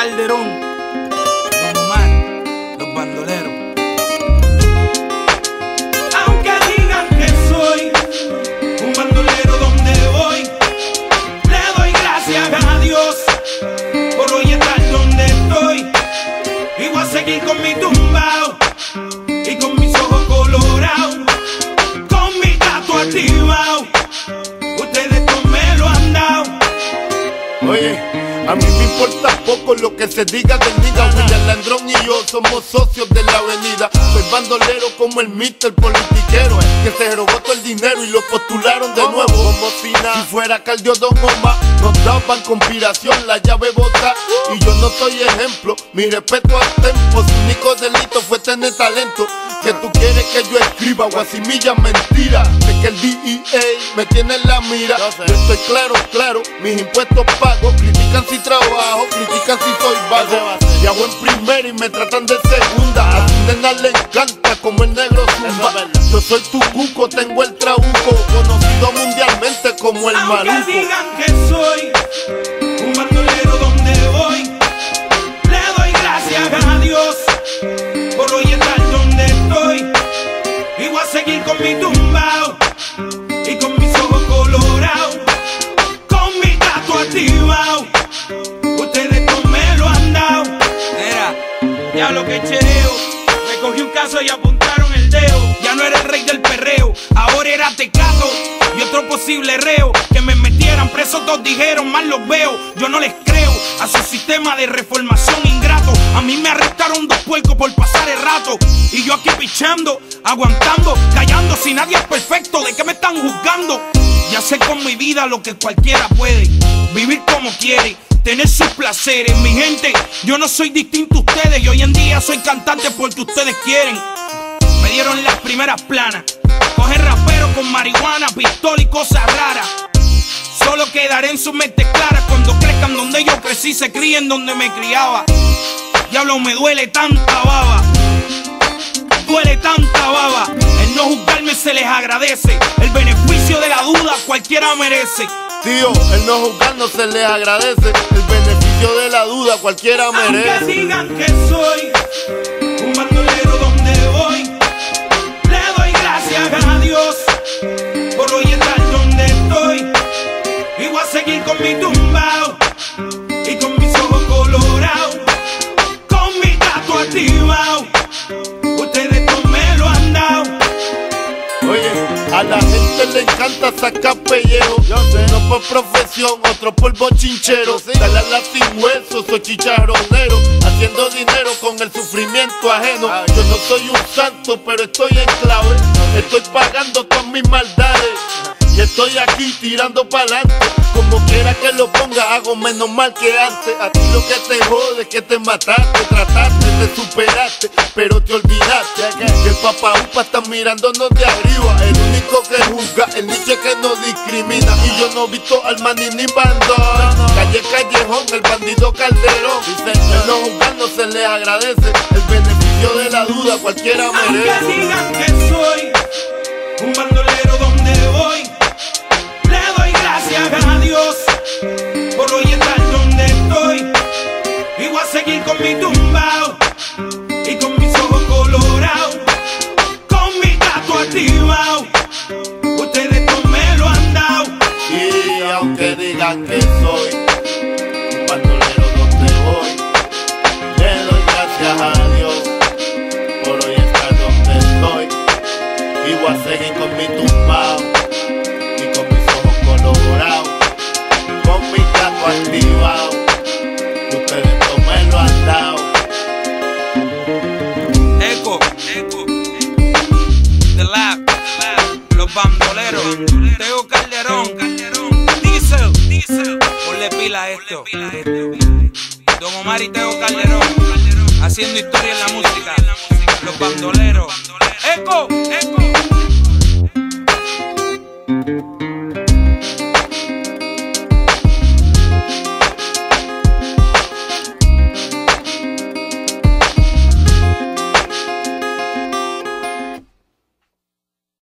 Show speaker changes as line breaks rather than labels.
Calderón, Don Omar, los bandoleros. Aunque digan que soy un bandolero donde voy, le doy gracias a Dios por hoy estar donde estoy. Y voy a seguir con mi tumbao y con mis ojos colorados, con mi gato activado. Ustedes no me lo han dado.
Oye, a mí me importa poco lo que se diga del nigga. William Landrón y yo somos socios de la avenida. Soy bandolero como el Mr. Politiquero, que se robó todo el dinero y lo postularon de nuevo. Como si fuera Cardio Don Omar, nos daban conspiración, la llave bota. Y yo no soy ejemplo, mi respeto al tempo. Su único delito fue tener talento. Que tú quieres que yo escriba guasimilla mentira. Sé que el DEA me tiene en la mira. Yo estoy claro, mis impuestos pago. Critican si trabajo, critican si soy vago. Viajo en primera y me tratan de segunda. A tu nena le encanta como el negro zumba. Yo soy tu cuco, tengo el trabuco, conocido mundialmente como el maruco.
Aunque digan que soy un bandolero donde voy, le doy gracias a Dios por hoy estar donde estoy. Y voy a seguir con mi tumbao y con mis ojos colorados, con mi gato activado. Ustedes no me lo han dado. Mira, ya lo que chereo, me cogí un caso y apuntaron el dedo. Ya no era el rey del perreo, ahora era Tecato y otro posible reo. Que me metieran preso, todos dijeron, mal los veo. Yo no les creo a su sistema de reformación ingrato. A mí me arrestaron 2 puercos por pasar el rato, y yo aquí pichando, aguantando, callando. Si nadie es perfecto, ¿de qué me están juzgando? Ya sé con mi vida lo que cualquiera puede, vivir como quiere, tener sus placeres. Mi gente, yo no soy distinto a ustedes, y hoy en día soy cantante porque ustedes quieren. Me dieron las primeras planas, coger rapero con marihuana, pistola y cosas raras. Solo quedaré en sus mentes claras cuando crezcan donde yo crecí, se críen donde me criaba. Diablo, me duele tanta baba, duele tanta baba. El no juzgarme se les agradece, el beneficio de la duda cualquiera merece.
Tío, el no juzgarnos se les agradece, el beneficio de la duda cualquiera merece.
Aunque digan que soy un bandolero donde voy, le doy gracias a Dios por hoy estar donde estoy. Y voy a seguir con mi tumbao y con mis ojos colorados, con mi gato activado. Ustedes no me lo han dado.
Oye, a la gente le encanta sacar pellejo. Uno por profesión, otro por bochinchero. Dale a la sin hueso, soy chicharronero, haciendo dinero con el sufrimiento ajeno. Yo no soy un santo, pero estoy en clave. Estoy pagando todas mis maldades y estoy aquí tirando pa'lante. Como quiera que lo ponga, hago menos mal que antes. A ti lo que te jode es que te mataste, trataste, te superaste, pero te olvidaste que el papá upa está mirándonos de arriba. El único que juzga, el niche que no discrimina. Y yo no he visto al maní ni bandón. Calle Callejón, el bandido Calderón. El no juzgar no se le agradece, el beneficio de la duda cualquiera merece.
Aunque digan que soy un bandolero donde voy, le doy gracias a Dios por hoy estar donde estoy. Y voy a seguir con mi tumbao y con mis ojos colorados, con mi gato activado. Ustedes no me lo han dado.
Y aunque digan que soy un bandolero donde voy, le doy gracias a Dios por hoy estar donde estoy. Y voy a seguir con mi tumbao y con mis ojos colorados, con mi gato activado. Ustedes no me lo han dado.
Eco, The Lab, los bandoleros, Teo Calderón, Diesel, ponle pila a esto. Don Omar y Teo Calderón, haciendo historia en la música, los bandoleros. Eco.